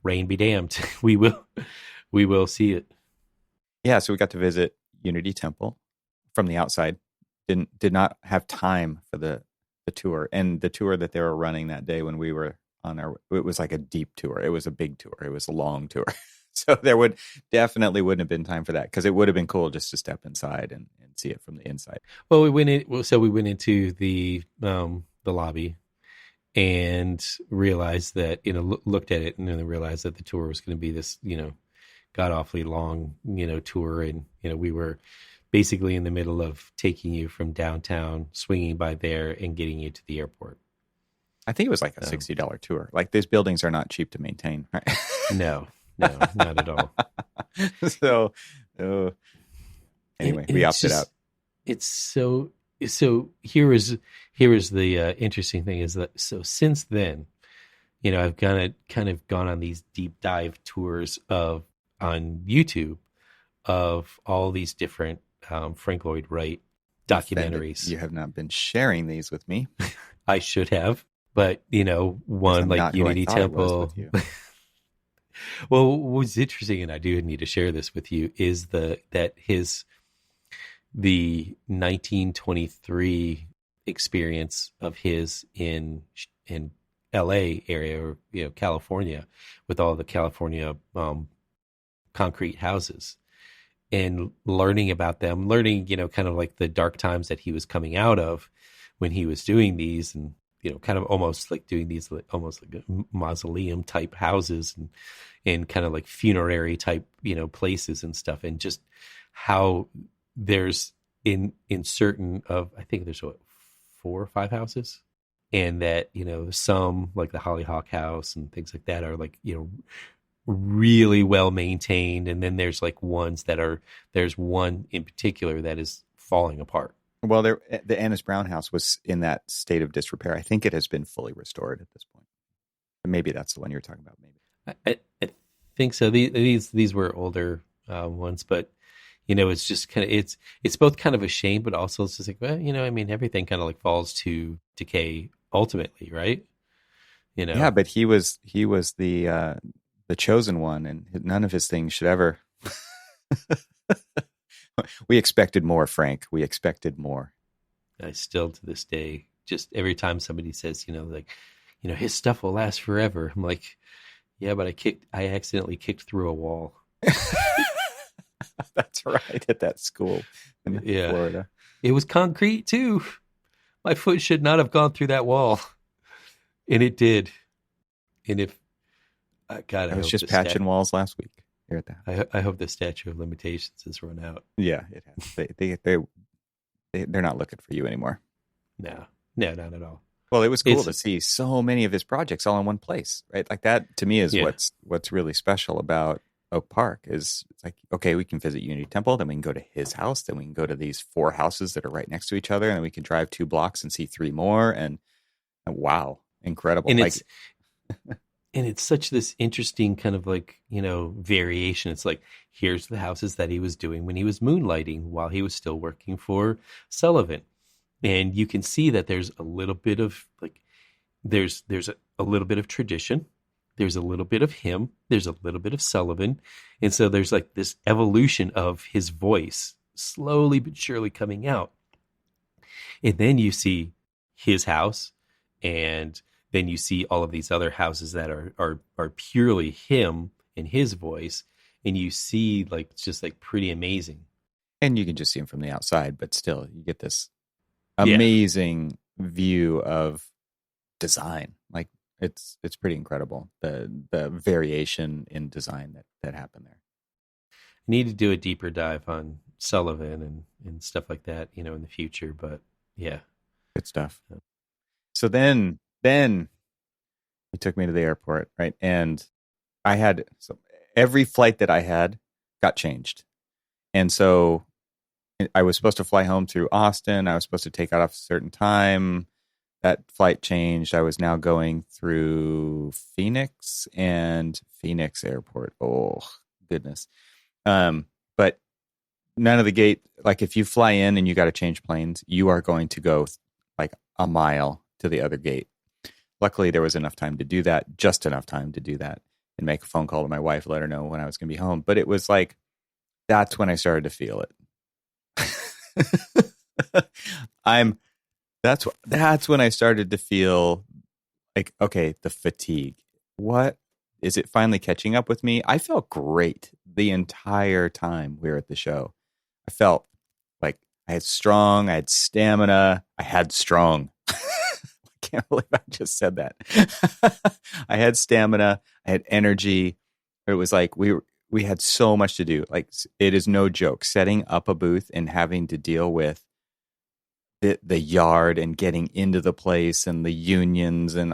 rain be damned. We will see it. Yeah, so we got to visit Unity Temple from the outside. Did not have time for the tour. And the tour that they were running that day when we were it was like a deep tour. It was a big tour. It was a long tour. So there wouldn't have been time for that, because it would have been cool just to step inside and see it from the inside. Well, we went into the lobby and realized that, looked at it and then realized that the tour was going to be this, god awfully long, tour. And, we were basically in the middle of taking you from downtown, swinging by there and getting you to the airport. I think it was like a $60 tour. Like, these buildings are not cheap to maintain, right? No, not at all. So, anyway, we opted out. It's so here is the interesting thing is that, so since then, I've kind of gone on these deep dive tours on YouTube of all these different Frank Lloyd Wright documentaries. You have not been sharing these with me. I should have. But, one like Unity Temple. Well, what's interesting, and I do need to share this with you, is the 1923 experience of his in LA area, or, California, with all the California concrete houses, and learning about them, kind of like the dark times that he was coming out of when he was doing these, and kind of almost like doing these almost like mausoleum type houses and kind of like funerary type, places and stuff. And just how there's in certain of, I think there's 4 or 5 houses, and that, some like the Hollyhock House and things like that are like, really well maintained. And then there's like there's one in particular that is falling apart. Well, the Annis Brown house was in that state of disrepair. I think it has been fully restored at this point. Maybe that's the one you're talking about. Maybe I think so. These were older ones, but it's just kind of it's both kind of a shame, but also it's just like, well, everything kind of like falls to decay ultimately, right? Yeah, but he was the chosen one, and none of his things should ever. We expected more, Frank. We expected more. I still, to this day, just every time somebody says, his stuff will last forever, I'm like, yeah, but I accidentally kicked through a wall. That's right, at that school in Florida. It was concrete too. My foot should not have gone through that wall, and it did. And if God, I was just patching walls last week. Here at that. I hope the statute of limitations has run out. Yeah, it has. They're not looking for you anymore. No, not at all. Well, it was cool to see so many of his projects all in one place, right? Like that to me is what's really special about Oak Park. Is it's like, okay, we can visit Unity Temple, then we can go to his house, then we can go to these 4 houses that are right next to each other, and then we can drive 2 blocks and see 3 more, and wow, incredible! And and it's such this interesting kind of like, variation. It's like, here's the houses that he was doing when he was moonlighting while he was still working for Sullivan. And you can see that there's a little bit of like, there's a little bit of tradition. There's a little bit of him. There's a little bit of Sullivan. And so there's like this evolution of his voice slowly but surely coming out. And then you see his house, and then you see all of these other houses that are purely him and his voice. And you see like, it's just like pretty amazing. And you can just see him from the outside, but still you get this amazing view of design. Like it's pretty incredible. The variation in design that happened there. I need to do a deeper dive on Sullivan and stuff like that, in the future, but yeah. Good stuff. So then he took me to the airport, right? And every flight that I had got changed. And so I was supposed to fly home through Austin. I was supposed to take out off a certain time. That flight changed. I was now going through Phoenix Airport. Oh, goodness. But none of the gate, like if you fly in and you got to change planes, you are going to go like a mile to the other gate. Luckily, there was enough time to do that, just enough time to do that, and make a phone call to my wife, let her know when I was going to be home. But it was like, that's when I started to feel it. That's when I started to feel like, okay, the fatigue. What is it finally catching up with me? I felt great the entire time we were at the show. I felt like I had stamina. I had strong. I can't believe I just said that. I had stamina. I had energy. It was like we had so much to do. Like, it is no joke setting up a booth and having to deal with the yard and getting into the place and the unions and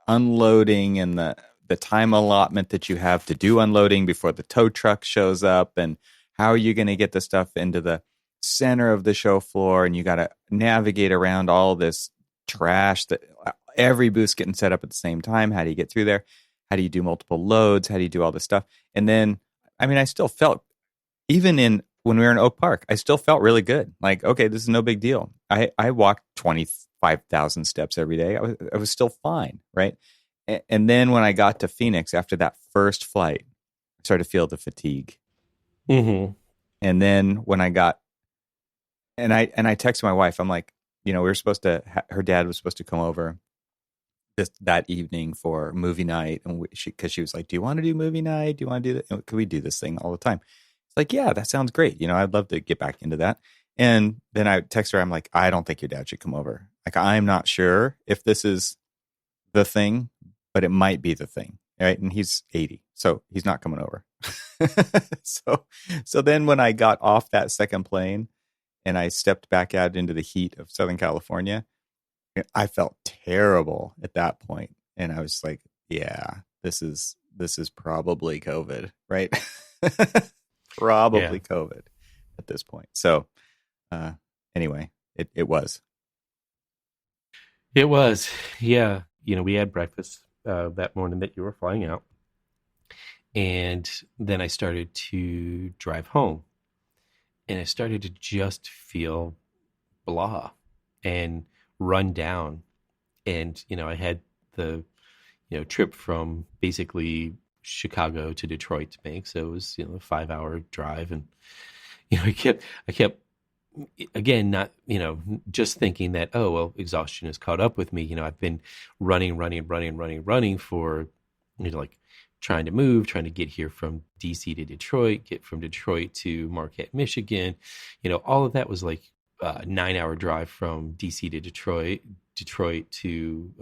unloading and the time allotment that you have to do unloading before the tow truck shows up, and how are you going to get the stuff into the center of the show floor, and you got to navigate around all this trash that every booth's getting set up at the same time. How do you get through there? How do you do multiple loads? How do you do all this stuff? And then, I mean, I still felt, even when we were in Oak Park, I still felt really good. Like, okay, this is no big deal. I walked 25,000 steps every day. I was still fine, right? And then when I got to Phoenix after that first flight, I started to feel the fatigue. Mm-hmm. And then when I got, and I texted my wife, I'm like, we were supposed to, her dad was supposed to come over that evening for movie night. And because she was like, do you want to do movie night? Do you want to do that? Could we do this thing all the time? It's like, yeah, that sounds great. I'd love to get back into that. And then I text her, I'm like, I don't think your dad should come over. Like, I'm not sure if this is the thing, but it might be the thing. Right. And he's 80, so he's not coming over. So then when I got off that second plane and I stepped back out into the heat of Southern California, I felt terrible at that point. And I was like, yeah, this is probably COVID, right? Probably COVID at this point. So anyway, it was. It was. Yeah. We had breakfast that morning that you were flying out. And then I started to drive home. And I started to just feel blah and run down. And, I had the, trip from basically Chicago to Detroit to make. So it was, a 5-hour drive. And, I kept, again, not, just thinking that, oh, well, exhaustion has caught up with me. I've been running for, like trying to get here from DC to Detroit, get from Detroit to Marquette, Michigan. All of that was like a 9-hour drive from DC to Detroit to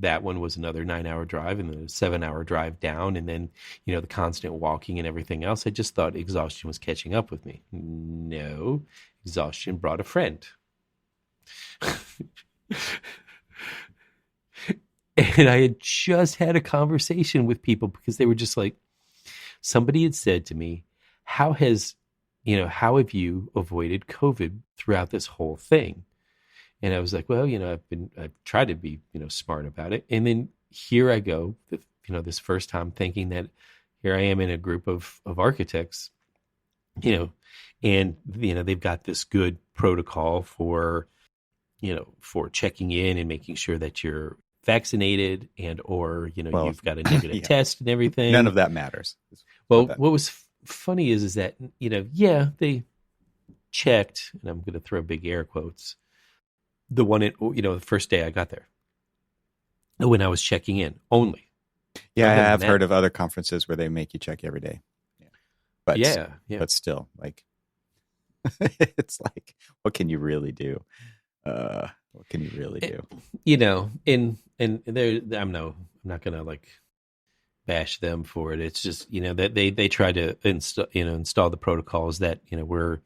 that one was another 9-hour drive, and then a 7-hour drive down, and then the constant walking and everything else. I just thought exhaustion was catching up with me. No, exhaustion brought a friend. And I had just had a conversation with people because they were just like, somebody had said to me, how have you avoided COVID throughout this whole thing? And I was like, well, I've tried to be, smart about it. And then here I go, this first time thinking that here I am in a group of architects, and, they've got this good protocol for, for checking in and making sure that you're vaccinated and or you've got a negative test and everything. None of that matters. Well, what was funny is that they checked, and I'm going to throw big air quotes, the one the first day I got there when I was checking in only. Yeah, I have heard of other conferences where they make you check every day. But but still, like, it's like, what can you really do? What can you really do? And I'm not gonna like bash them for it. It's just that they try to install the protocols that were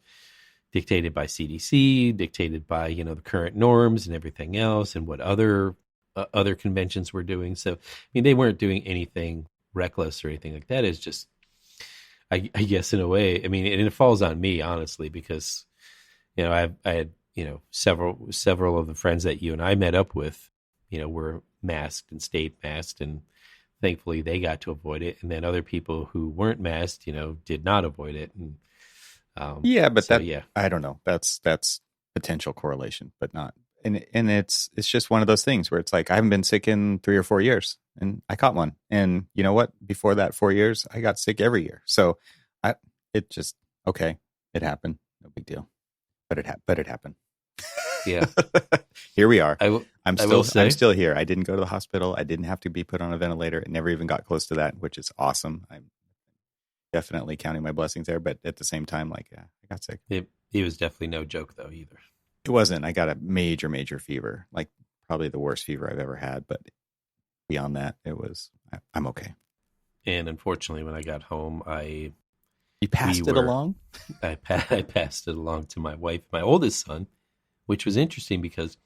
dictated by CDC, dictated by the current norms and everything else, and what other conventions were doing. So they weren't doing anything reckless or anything like that. It's just I guess in a way, and it falls on me honestly, because I had several of the friends that you and I met up with, were masked and stayed masked, and thankfully they got to avoid it. And then other people who weren't masked, did not avoid it. And I don't know. That's potential correlation, but not. And it's just one of those things where it's like, I haven't been sick in 3 or 4 years, and I caught one. And you know what? Before that 4 years, I got sick every year. So it happened. No big deal. But it happened. Yeah. Here we are. I'm still here. I didn't go to the hospital. I didn't have to be put on a ventilator. It never even got close to that, which is awesome. I'm definitely counting my blessings there. But at the same time, I got sick. It was definitely no joke though either. It wasn't. I got a major, major fever, like probably the worst fever I've ever had. But beyond that, I'm okay. And unfortunately, when I got home, You passed it along? I passed it along to my wife, my oldest son, which was interesting because,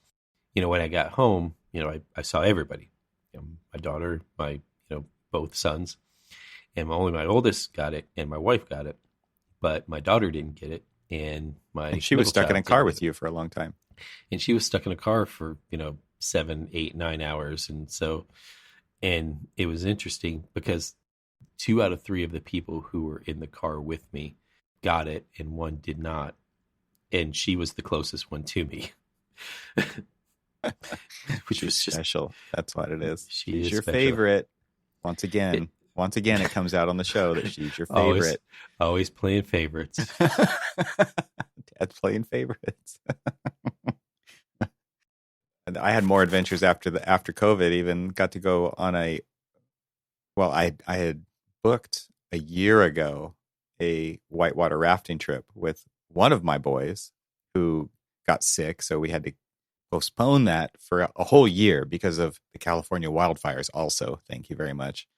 when I got home, I saw everybody, my daughter, my, both sons, and only my oldest got it and my wife got it, but my daughter didn't get it. And she was stuck in a car with you for a long time. And she was stuck in a car for, 7, 8, 9 hours. And it was interesting because 2 out of 3 of the people who were in the car with me got it, and 1 did not. And she was the closest one to me, which was just special. That's what it is. She's your special favorite. Once again, it comes out on the show that she's your favorite. Always playing favorites. Dad's playing favorites. I had more adventures after COVID. Even got to go on I had booked a year ago a whitewater rafting trip with one of my boys who got sick. So we had to postpone that for a whole year because of the California wildfires also. Thank you very much.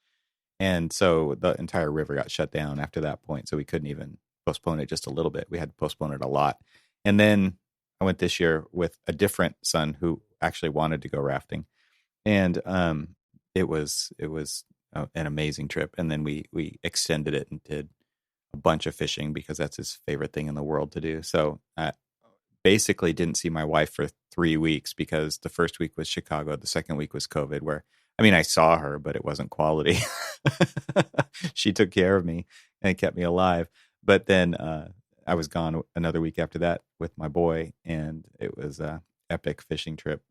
And so the entire river got shut down after that point. So we couldn't even postpone it just a little bit. We had to postpone it a lot. And then I went this year with a different son who actually wanted to go rafting. And it was an amazing trip. And then we extended it and did a bunch of fishing because that's his favorite thing in the world to do. So I basically didn't see my wife for 3 weeks because the first week was Chicago. The second week was COVID, where, I saw her, but it wasn't quality. She took care of me and kept me alive. But then I was gone another week after that with my boy, and it was a epic fishing trip.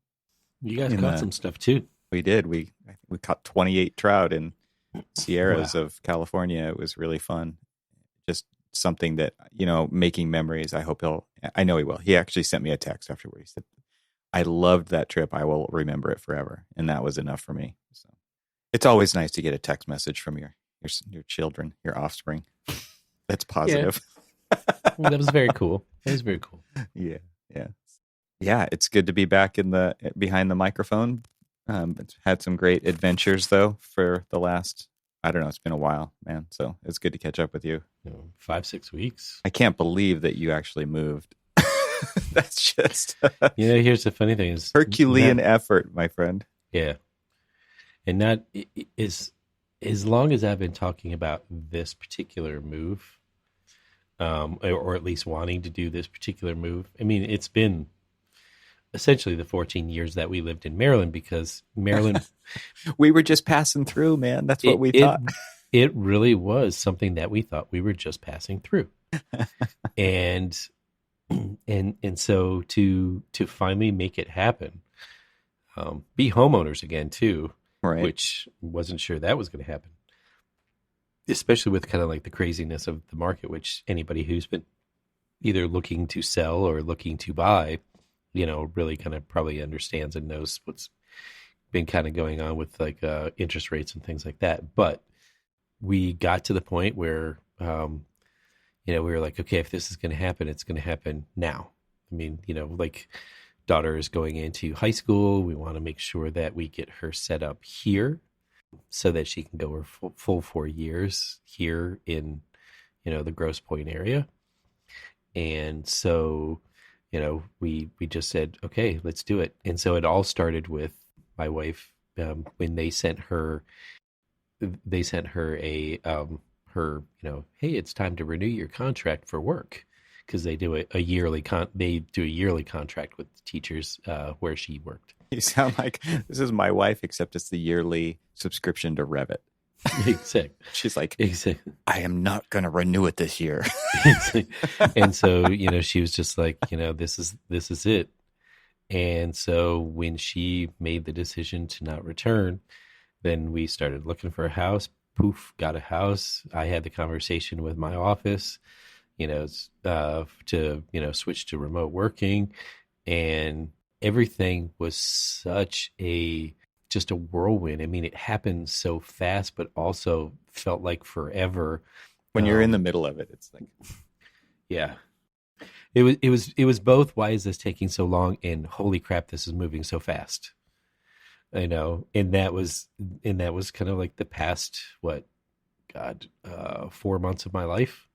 You guys caught some stuff too. We did. We caught 28 trout in Sierras of California. It was really fun. Just something that, making memories. I know he will. He actually sent me a text afterward. He said, I loved that trip. I will remember it forever. And that was enough for me. So it's always nice to get a text message from your children, your offspring. That's positive. Yeah. That was very cool. Yeah. Yeah. It's good to be back behind the microphone. Had some great adventures though for the last, I don't know, it's been a while, man. So it's good to catch up with you. 5-6 weeks. I can't believe that you actually moved. That's just here's the funny thing is Herculean effort, my friend. Yeah. And that is, as long as I've been talking about this particular move, or at least wanting to do this particular move, it's been essentially the 14 years that we lived in Maryland, because Maryland we were just passing through, man. That's what we thought. It really was something that we thought we were just passing through. And And so to finally make it happen, be homeowners again too, right? Which wasn't sure that was going to happen, especially with kind of like the craziness of the market, which anybody who's been either looking to sell or looking to buy, really kind of probably understands and knows what's been kind of going on with like interest rates and things like that. But we got to the point where, we were like, okay, if this is going to happen, it's going to happen now. I mean, like daughter is going into high school. We want to make sure that we get her set up here so that she can go her full 4 years here in, the Grosse Pointe area. And so, we just said, okay, let's do it. And so it all started with my wife, when they sent her a, hey, it's time to renew your contract for work. Cause they do a yearly contract with teachers, where she worked. You sound like this is my wife, except it's the yearly subscription to Revit. Exactly. She's like, exactly. I am not going to renew it this year. And so, she was just like, this is it. And so when she made the decision to not return, then we started looking for a house. Poof, got a house. I had the conversation with my office, to, switch to remote working, and everything was just a whirlwind. I mean, it happened so fast, but also felt like forever. When you're in the middle of it, it's like, yeah, it was both. Why is this taking so long? And holy crap, this is moving so fast. And that was kind of like the past, 4 months of my life,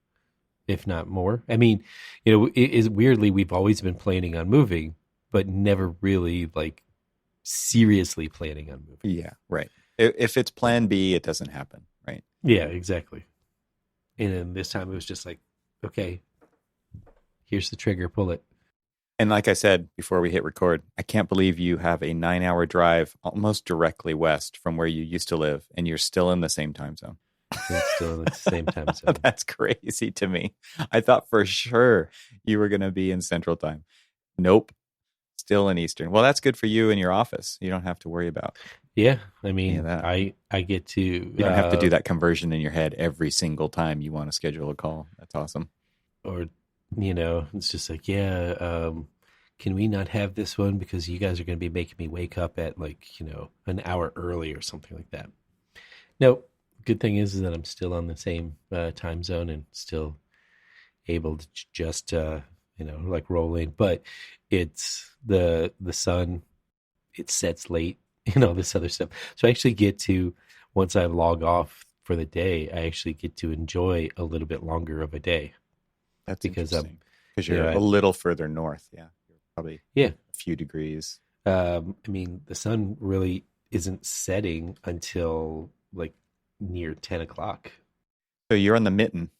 if not more. I mean, it is weirdly, we've always been planning on moving, but never really like seriously planning on moving. Yeah, right. If it's plan B, it doesn't happen, right? Yeah, exactly. And then this time it was just like, okay, here's the trigger, pull it. And like I said before we hit record, I can't believe you have a 9-hour drive almost directly west from where you used to live, and you're still in the same time zone. It's still in the same time zone. That's crazy to me. I thought for sure you were going to be in Central Time. Nope. Still in Eastern. Well, that's good for you and your office. You don't have to worry about. Yeah. I mean, I get to. You don't have to do that conversion in your head every single time you want to schedule a call. That's awesome. Or, it's just like, can we not have this one because you guys are going to be making me wake up at an hour early or something like that. No, good thing is that I'm still on the same time zone and still able to just, roll in. But it's the sun, it sets late and all this other stuff. So I actually get to, once I log off for the day, I actually get to enjoy a little bit longer of a day. That's because you're a little further north. Yeah. You're probably a few degrees. I mean, the sun really isn't setting until like near 10 o'clock. So you're on the mitten.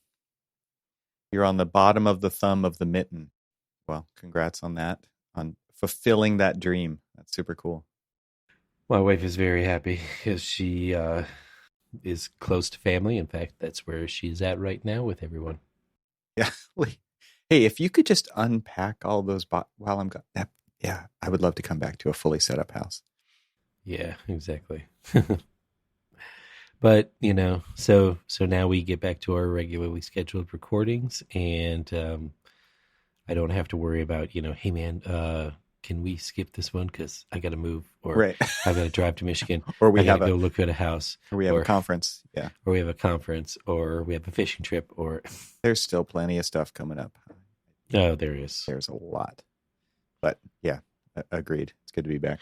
You're on the bottom of the thumb of the mitten. Well, congrats on that, on fulfilling that dream. That's super cool. My wife is very happy because she is close to family. In fact, that's where she's at right now with everyone. Yeah. Hey, if you could just unpack all those while I'm gone. Yeah, I would love to come back to a fully set up house. Yeah, exactly. But, so now we get back to our regularly scheduled recordings, and I don't have to worry about, hey, man, can we skip this one because I got to move, or I got to drive to Michigan, or we have to go look at a house, or we have a conference, or we have a conference, or we have a fishing trip, or there's still plenty of stuff coming up. Oh, there is. There's a lot, but yeah, agreed. It's good to be back.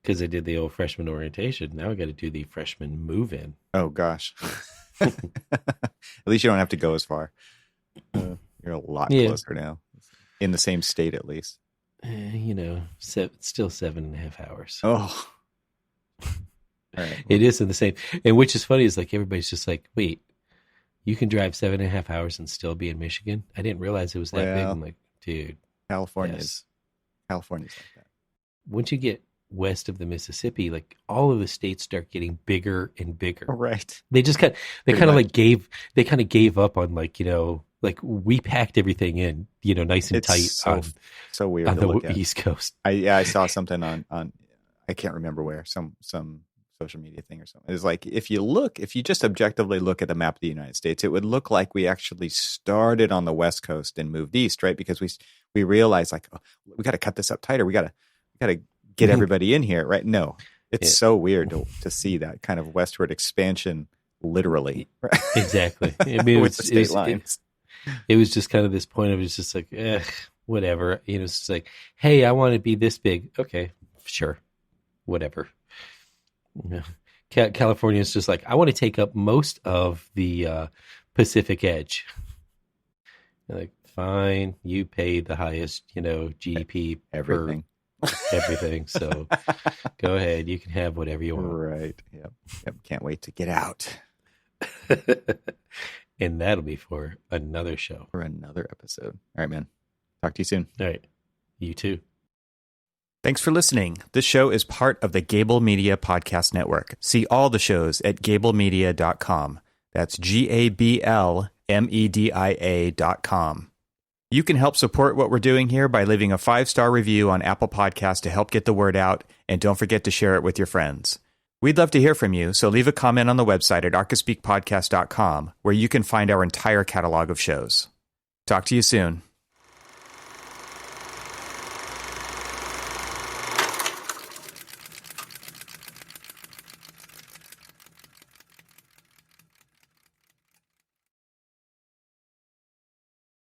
Because I did the old freshman orientation. Now I got to do the freshman move-in. Oh, gosh. At least you don't have to go as far. You're a lot closer now. In the same state, at least. It's still 7.5 hours. Oh. All right. It is in the same. And which is funny is like everybody's just like, wait, you can drive 7.5 hours and still be in Michigan? I didn't realize it was that big. I'm like, dude. California's like that. Once you get west of the Mississippi, like all of the states start getting bigger and bigger. Right. They just kind of gave up on like we packed everything in, nice and tight so weird on to the look at. East Coast. I saw something on I can't remember where, some social media thing or something. It's like if you just objectively look at the map of the United States, it would look like we actually started on the West Coast and moved east, right? Because we realized like, oh, we got to cut this up tighter. We got to get everybody in here, right? No, it's so weird to see that kind of westward expansion, literally. Right? Exactly. I mean, with the state lines. It was just kind of this point of it's just like, whatever. It's just like, hey, I want to be this big. Okay, sure, whatever. California is just like, I want to take up most of the Pacific Edge. Like, fine, you pay the highest, GDP everything. Everything. So go ahead, you can have whatever you want. Right. Yep. Can't wait to get out. And that'll be for another show. For another episode. All right, man. Talk to you soon. All right. You too. Thanks for listening. This show is part of the Gable Media Podcast Network. See all the shows at gablemedia.com. That's GABLMEDIA.com. You can help support what we're doing here by leaving a 5-star review on Apple Podcasts to help get the word out, and don't forget to share it with your friends. We'd love to hear from you, so leave a comment on the website at archispeakpodcast.com, where you can find our entire catalog of shows. Talk to you soon.